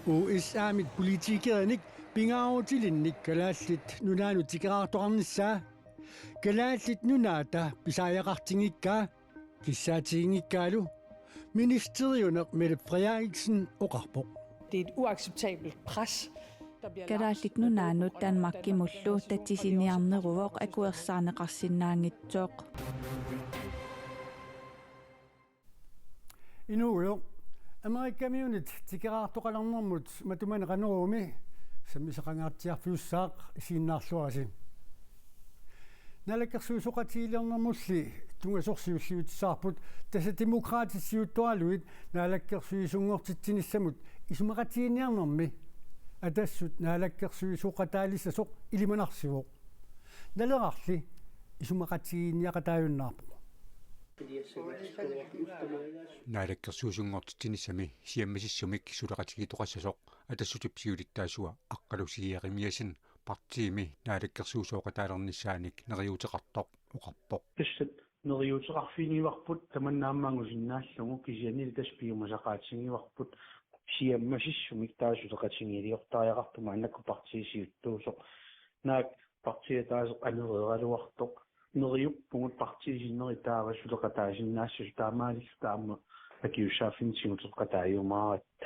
uissaamit politiikerenik pingaarutilinnik kalaallit nunaanu tikeraartoqarnissaa kalaallit nunaata pisaajaqartingikkaa kissaatigingikaalu ministeriuneq Mette Frederiksen oqarpoq. Det er et uacceptabelt pres. Kalaallit nunaanut Danmarkimullu tatisiniarneruvoq akuersaarneqarsinnaangitsoq. Inuulo Amerikamiunit tikeraartoqalarnermut matumane qanerumi sammisaqangaartiarfiussaaq isiinnaarluasi. Nalakkersuisuqatiilernermulli tungasorsiulliutsaarput tasa demokraatissiuttualuit naalakkersuisungortittinissamut isumaqatiiniarnermi atassut naalakkersuisuqataalissasoq ilimanarsivoq. Nalerarli isumaqatiiniaqataajunnaarpoq. Naalakkersuusungortittinissami siammasissumik suleqatigitoqassasoq atassutipsiulittaasua aqqalusigiaqimiasin partiimi naalakkersuusooqataalernisaanik neriuteqartoq uqarpoq. Tassat neriuteqarfinivarput tamannaammaangusinnaallungu kisianili taspiumasaqaatigivarput siammasissumik taasuleqatigiliortaajaqartuma anakku partiisiuttuusoq naak partiataasoq anereeraluartoq neriuppungut partiisinneri taavassuleqataasinnaassut taamaalikku taamma akiussaafintimuteqataajumaarat.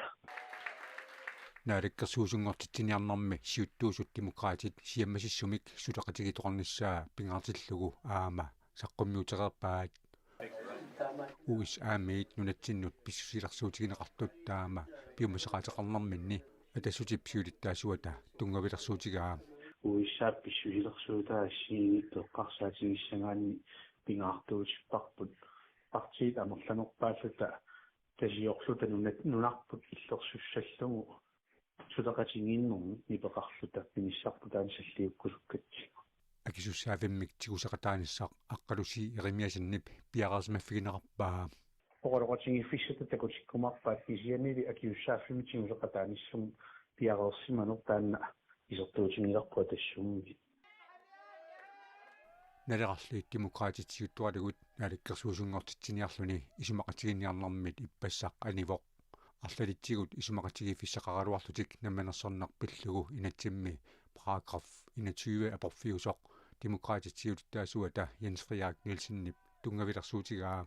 Naalakkersuusungortitiniarnermi siuttuusut demokraatit siammasissumik suleqatigitoqarnissaa pingaartillugu aama saqqummiuteqerpaat uissaamiit nunatsinnut pissusilersuutigineqartut taama piumasaqaateqarnerminni atassutipsiulittaasuata tungavilersuutigaa uissaappissusilersuutaassiini teqqarsaatigissangaanni pingaartuutipparput partiit amerlanerpaalluta tasiorluta nunarput illersussallugu suleqatigiinnermi nipeqarluta pinissarputaani salliukkusukkatsigu akisussaavimmik tiguseqataanissaq aqqalusi erimiasannip piaqarsmaffigineqarpaa oqoloqatigifissata takutikkumarpaat kisianili akiussaaffimi tiguseqataanissum piaqersimaner taanna isertuutigilerpua tassummi naleqarli demokraatitsиуттуалугут naalakkersuusungortitsiniarluni isumaqatiginniarnermit ippassaq anivoq арлалитсигут исумақатигиффиссақаруарлутик намманерсорнарпиллугу инатсимми параграф 21 апорфиусоқ демократитсиулиттаасуата Jens Frederik Nielsenнип тунгавилерсуутигаа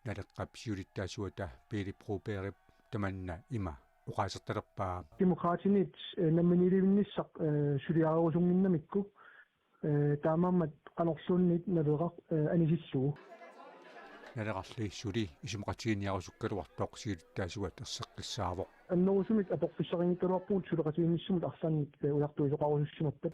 налеққап сиулиттаасуата Peli Broberg таманна има уқаасерталерпаа демократинит намманиливинниссақ сулиарерусунгиннамикку таамааммат канорсууннит налеқақ анисиллугу налеқарли сули исумақатигинниарусуккалуартоқ сиулиттаасуат ерсеққиссаавоқ аннерусумит апорфиссарингиккалуарпуут сулеқатигинниссумут арлаанник улартуисоқарусуссимаппат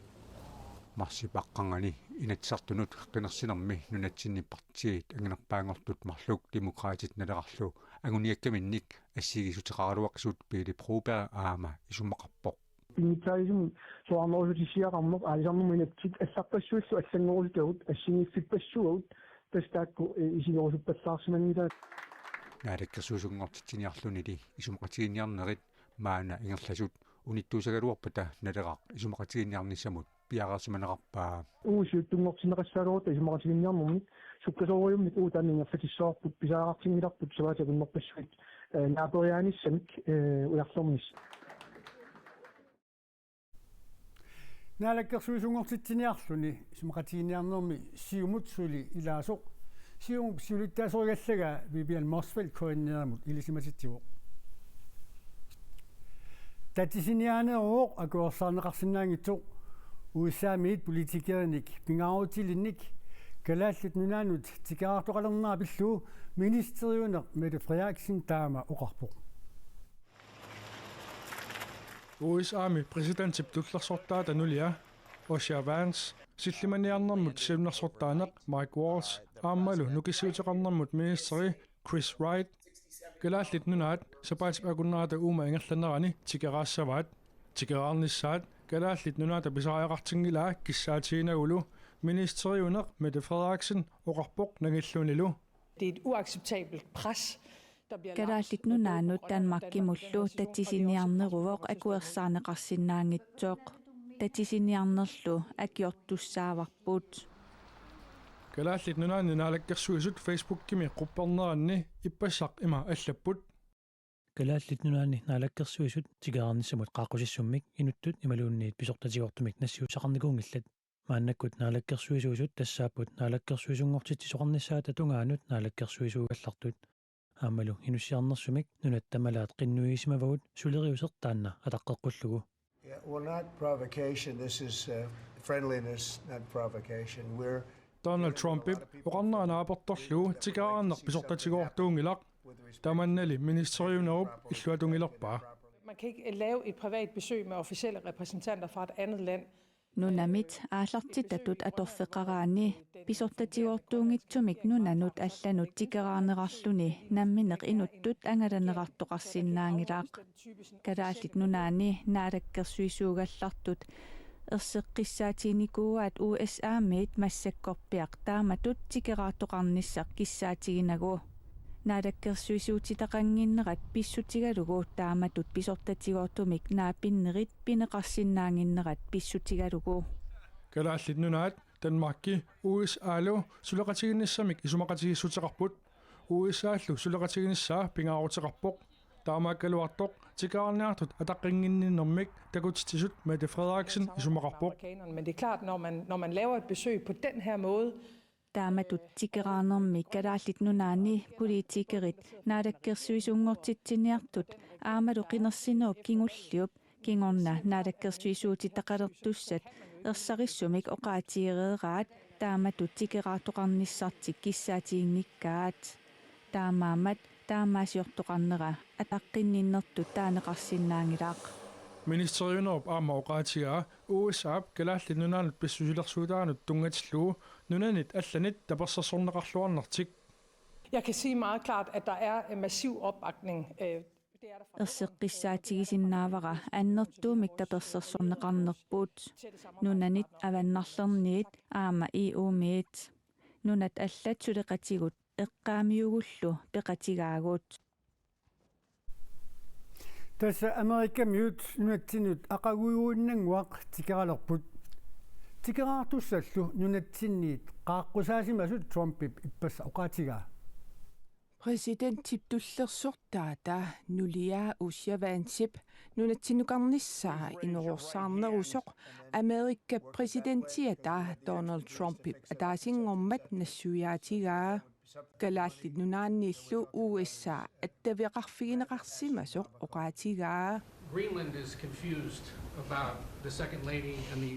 марсипаққангани инатсартунут қинерсинерми нунатсинни партиит ангинерпаангортут марлук демократит налеқарлу агуниаккаминник ассигисутеқаралуақсут Peli Broberg аама исумақарпоқ иниттаисум соарнерусутиссиақарнеқ аалисарнуминатсит ассарпассуиллу аллангорусутагут ассигиффиппассуагут тастаакку исигорусуппассаарсимангилаат naalakkersuusungortitsiniarlunili isumaqatiginniarnerit maana ingerlasut unittуусагалуарпата налеқақ исумақатигинниарнissamut piaqersimaneqarpaa уусиуттунгортинеқассаалурута исумақатигинниарнэрмик суккасоруйуммик уутааннингерфатиссаарпут писаагартингиларпут саваатагуннерпассуит наапериааниссамик уярлэрмис naalakkersuusungortitsiniarluni isumaqatiginniarnermi siumutsuuli ilaasoq siung siulittaasorigallaga Vivian Morsfeld koinneramut ilisimatittivoq tatisiniaaneruoq akuersaarneqarsinnaangitsoq uissaamiit politiikerenik pingaarutilinnik kalaallit nunaanut tikeraartoqalernaapillu ministeriuneq Mette Frederiksen taama oqarpoq USAmi presidentip tullersortaata nulia Osha Vance sillimaniarnermut siunnersortaaneq Mike Waltz aammalu nukisiuteqarnermut ministeri Chris Wright kalaallit nunaat sapaatip akunnerata uuma ingerlanerani tikeraassavaat tikeraarnissaat kalaallit nunaata pisaajaqartingilaa kissaatiginagulu ministeriuneq Mette Frederiksen oqarpoq nangillunilu Det er et uacceptabelt pres. Kalaallit nunaanut Danmarkimullu tatisiniarneruvoq akuersaarneqarsinnaangitsoq tatisiniarnerlu akiortussaavarput kalaallit nunaanni naalakkersuisut Facebook-kimi qupperneranni ippassaq ima allapput Kalaallit nunaanni naalakkersuisut tigaarnissamut qaaqusissummik inuttut imaluunniit pisortatigoortumik nassiusaqarnikuungillat maannakkut naalakkersuisuusut tassaapput naalakkersuisungortit soqarnissaata tungaanut naalakkersuisuugallartut аамалу инуссиарнэрсумик нунаттамалаат qinnuisimavagut suleriusertaanna атаққеққуллугу. Yeah, well, not provocation. This is friendliness, not provocation. We're Donald Trump oqarnaanaapertorluu tikaaranneq pisortatiguortuungilaq tamannali ministeriunerup illuatungillerpaa. Man kan ikke lave et privat besøg med officielle repræsentanter fra et andet land. Nunamit aallartitatut atorfeqaraani pisortatiguortuungitsumik nunanut allanut tikeraarnerarluni nammineq inuttut angalanerartoqarsinnaangilaaq kalaallit nunaani naalakkersuisuugallartut erseqqissaatiinikuuaat USA-miit massakkorpiaq taamatut tikeraartoqarnissaq kissaatiginaguu naalakkersuisuutitaqanginnerat pissutigalugu taamatut pisortatiguortumik naapinnerit pineqarsinnaanginnerat pissutigalugu Kalaallit nunaat Danmarkki USA-lu suleqatiginissamik isumaqatigissutеqarput USA-llu suleqatiginissaa pingaaruteqarpoq taamaakkaluartoq tikaaranniartut ataqqinginninnermik takutitisut Mette Frederiksen isumaqarpoq. Men det er klart, når man laver et besøg på den her måde, taamatut tikeraarnermi kalaallit nunaani politiikerit naalakkersuisungortitsiniartut aamalu qinersinerup kingulliup kingorna naalakkersuisuutitaqalertussat ersarisumik oqaatigereeraat taamatut tikeraartoqarnissartik kissaatiingnikkaat taamaamat taamaasiortoqarnera ataqqinninnertut taaneqarsinnaangilaaq Ministeriunerup aama oqaatigaa USA kalaallit nunaanut pissusilersuutaanut tungatilluu nunanit allanit tapersassorneqarluarnertik. Jeg kan sige meget klart, at der er en massiv opbakning. erseqqissaatigisinnaavara annertuumik tapersassorneqarnerpuut nunanit avannarlerniit aama EU-miit nunat allat suleqatigut eqqaamiugullu peqatigaagut Tässä Amerikamiut nunatsinut aqaguuunnanguaq tikeralerput tikeraartussallu nunatsinniit qaaqqusaasimasut Trumpip ippassa oqaatigaa Præsidentip tullersortaata nulia usiavaansip nunatsinnuqarnissaa inurursаарnerusoq Amerikka presidentiata Donald Trumpip ataasingormat nassuyaatigaa kalaallit nunaanniillu USA attaviqarfigineqarsimasoq oqaatigaa Greenland is confused about the second lady and the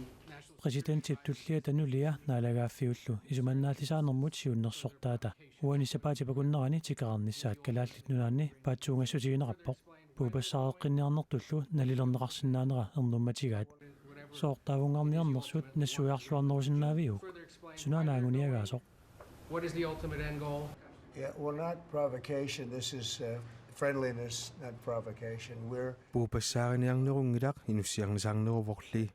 Præsidentip tulliata nulia naalagaaffiullu isumannaalisaanermut siunnersortaata uanissapaatipakunnerani tikaarnissaat kalaallit nunaanni paatsuungassutigineqarpoq puupassaareqqinniarnertullu nalilerneqarsinnaanera ernummatigaat soortaavungarniarnersut nassujaarluarnerusinnaaviuk sunaanaanguniagaasoq. What is the ultimate end goal? Yeah, well, not provocation. This is friendliness, not provocation. We're puupassaarinniarnerungilaq inussiarnisaarneruvorli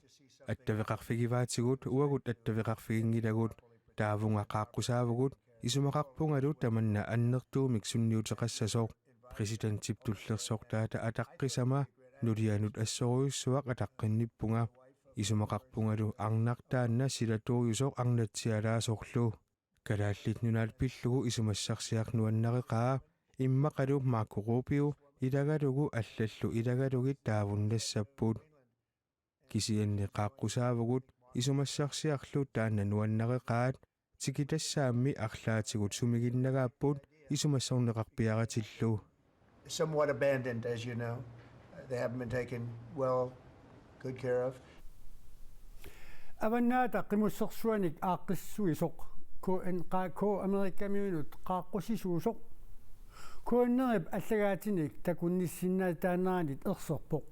attaviqarfigivaatigut uagut attaviqarfigingilagut taavunga qaaqqusaavugut isumaqarpungalu tamanna annertuumik sunniuteqassasoq presidentip tullersortaata ataqqisama nulianut assoruyussuaq ataqqinnipunga isumaqarpungalu arnartaanna silatuujusoq arnatsialaasorlu kalaallit nunaat pillugu isumassarsiarnuannareqaa immaqalu Marco Rubio ilagalugu allallu ilagalugit taavunnassappuut kisianni qaaqqusaavugut isumassarsiarlu taanna nuannareqaat tikitassaammi arlaatigut sumiginnagaappuut isumassorneqarpiaratillu somewhat abandoned, as you know. They haven't been taken good care of. Avannaata qimussersuanik aaqqissuisoq ko Amerikamiunut qaaqqusisuusoq kuannerip allagaatinik takunnissinnaataanaanit erserpoq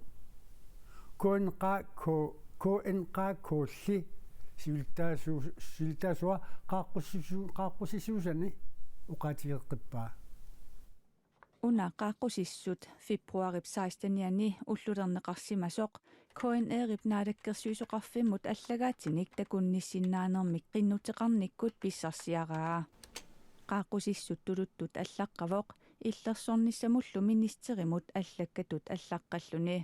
kuanqaakkoolli siltaasua qaaqqusisuusani uqaatigeqqippaa una qaaqqusissut februarip 16-ni ullulerneqarsimasoq KNR-ip naalakkersuisoqarfimmut allagaatinik takunnissinnaanермик qinnuteqarnikkut pissarsiaraa qaaqqusissut tuluttut allaqqavoq иллерсорнissamуллу министеримут аллаккатут аллаққаллуни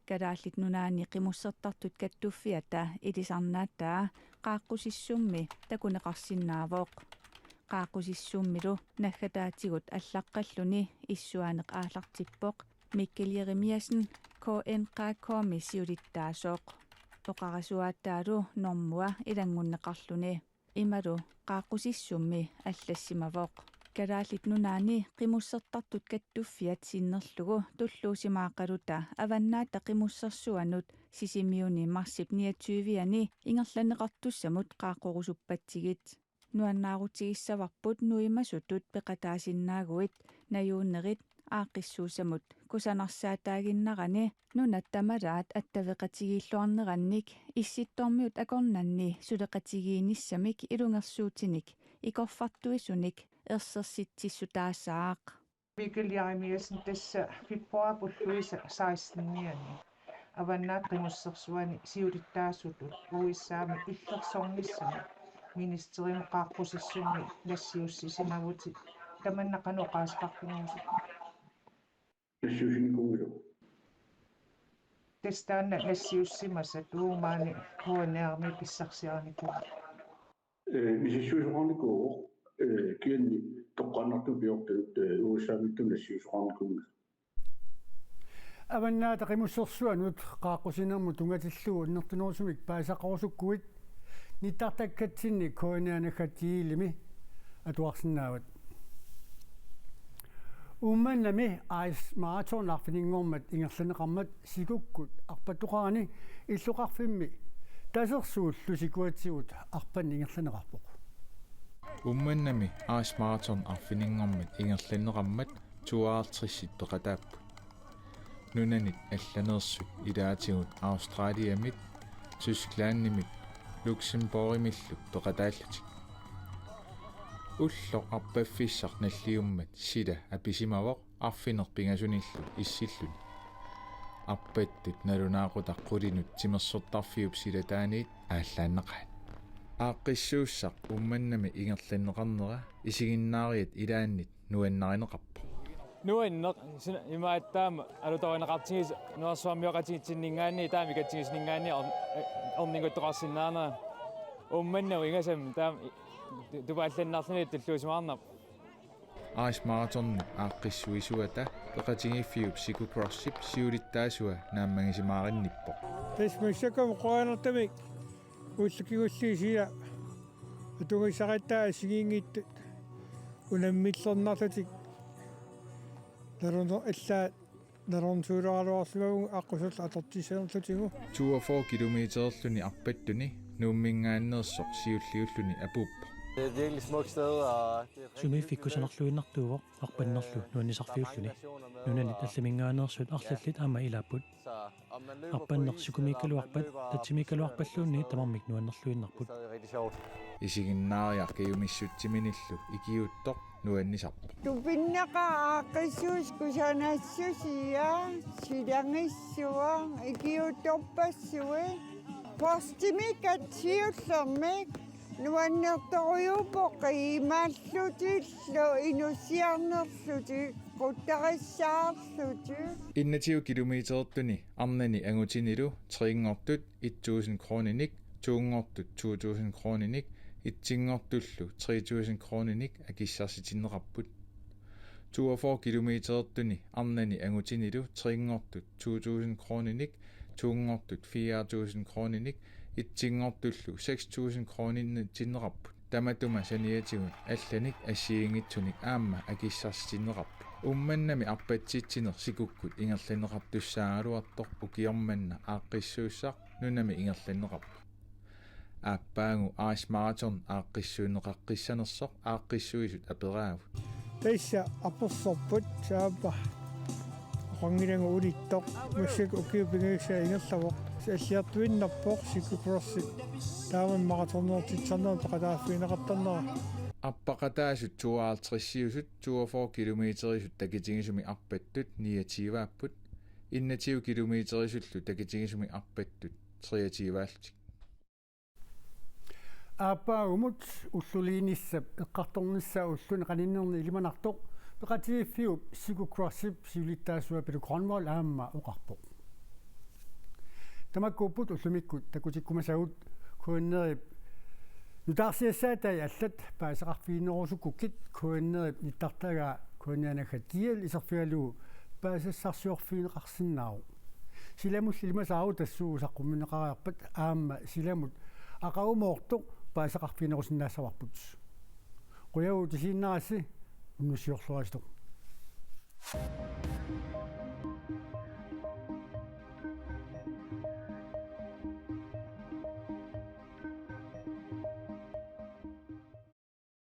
kalaallit nunaani qimussertartut kattuuffiata ilisarnaattaa qaaqqusissummi takuneqarsinnaavoq qaaqqusissummilu naggataatigut allaqqalluni issuaneq aallartippoq Mikkel Jeremiasen KNKKmi siulittaasoq oqarasuaattaalu normua ilangunneqarluni imalu qaaqqusissummi аллассимавоq kalaallit nunaani qimussertartut kattuffiat sinnerlugu tulluusimaaqaluta avannaata qimussersuanut sisimiuni marsip 29-ani ingerlaneqartussamut qaaqqorusuppatigit nuannaarutigissavарпут nuimasutut peqataasinnaaguit najuunnerit aaqqissuusamut kusanarsaataaginnarani nunat tamalaat attaveqatigilluarnerannik issittormiut akornanni suleqatigiinissamik ilungersuutinik ikorfartuisunik ersersittissutaasaaq Mikkel Jeremiasen tassa februarpulluisa 16-niani avannaat qimussersuani siulittaasutut uissaami illersornissami ministerium qaaqqusissummi lassiussisimaguti tamannaqanuqaasqarfinuusut lassiusinikungulu testaanna lassiussimasat uumaani huonearmi pissarsiarniku misissuisuqarnikuuq kianni toqqaannartupiortut uussaamittun lassiusuqarnikunga avannaata qimussersuanut qaaqqusinermu tungatillugu innertunerusumik paasaqorusukkuit nittartakkatinni koonianagatiilimi atuarsinnaavat ummannami ais maratonarfininnguormat ingerlaneqarmat sikukkut arpatuqaani illuqarfimmi tasersuullu sikuatsigut arpan ingerlaneqarpoq ummannami ais maraton arfininnguormat ingerlaneqarmat tuaartrissittoqataappu nunanit allanersut ilaatigut australiamit tysklandimit luxembourgimillu toqataallutik ullo arpaffissaq nalliummat sila apisimavoq arfinerpingasunillu issilluni arpattut nalunaaqutaqqulinut timersortarfiup silataaniit ааllaanneqaat ааqqissuussaq ummannami ingerlanneqarnera isiginnaariat ilaannit nuannarineqarpo nuanneq imaattaama alutorineqartigis nuarsuarmioqatigitsinningaanni taami katsigisningaanni orninguttoqarsinnaana ummannaw ingasam taam tupaallannaarluni tulluusimaarnap Ice Marathon aaqqissuisuata peqatigiffiup Cyclocrossip siulittaasua naammangisimaarinippo tasmassakam qoanertamik ullukigulliisia atugissaqattaa sigiingiittut unammillernerlutik naruno allaat narunsuularuarluagun aqqusall atortisanerlutigu 24 kilometerluni arpattuni nuummingaannersoq siulliulluni apuppo Det er et virkelig smukt sted, og det er sumifikkusanerluinnertuuvoq arpannerlu nuannisarfiulluni nunanit allamingaanersut arlallit aama ilaaput arpannersukumikkaluarpat tatsimikkaluarpalluunni tamarmik nuannerluinnarput isiginnaariaq kayumissuttiminillu ikiuttoq nuannisarpo tupinnaqa aaqqissuus kusanassusia silangissua ikiuttorpassui postimikatsiullermik nuannertoriupoq iimaallutillu inusiarnerluti quttarissaarluti innatiu kilometertuni arnani angutinilu triingortut 1000 kroninik tuungortut 2000 kroninik ittingortullu 3000 kroninik akissarsitinneqarput 24 kilometertuni arnani angutinilu triingortut 2000 kroninik tuungortut 4000 kroninik ittingortullu 6000 kronintinneqarput tamatuma saniatigun allanik assiingitsunik aamma akissarsitinneqarput ummannami arpatsitsiner sikukkut ingerlaneqartussaaluartoq ukiormanna aaqqissuussaq nunami ingerlaneqarpu aappaangu Ice Marathon aaqqissuuneqaqqissanersoq aaqqissuisut aperaavut taissa apersorput saappa qangilangu ulittoq massak ukiupingiissa ingerlavoq аллиартуиннарпоқ Cyclocrossip тааман маратоннертитсарнаа пеқатааффинеқартарнера аппақатаасут 52 24 километерисут такитигисуми арпаттут ниативааппут иннатиу километерисуллу такитигисуми арпаттут триативаалтик ааппаагумут уллулииниссап эққарторнissaа уллуни қаниннерни илиманартоқ пеқатигиффиуп Cyclocrossip сиулиттаасуа пилу гронвол аама оқарпоқ тамаккууппут уллумиккут такутиккумасагут куиннерип нутаарсиассаатай аллат паасеқарфиинерусуккуккит куиннерип ниттартага куинианахатиал исерфигалуу паасассарсуорфиинеқарсинаау силамус илмасаау тассуусаққумминеқариарпат аама силамут ақаумоортоқ паасақарфинерусиннаассаварпут қуяву тисииннарасси уннусиорлуастоқ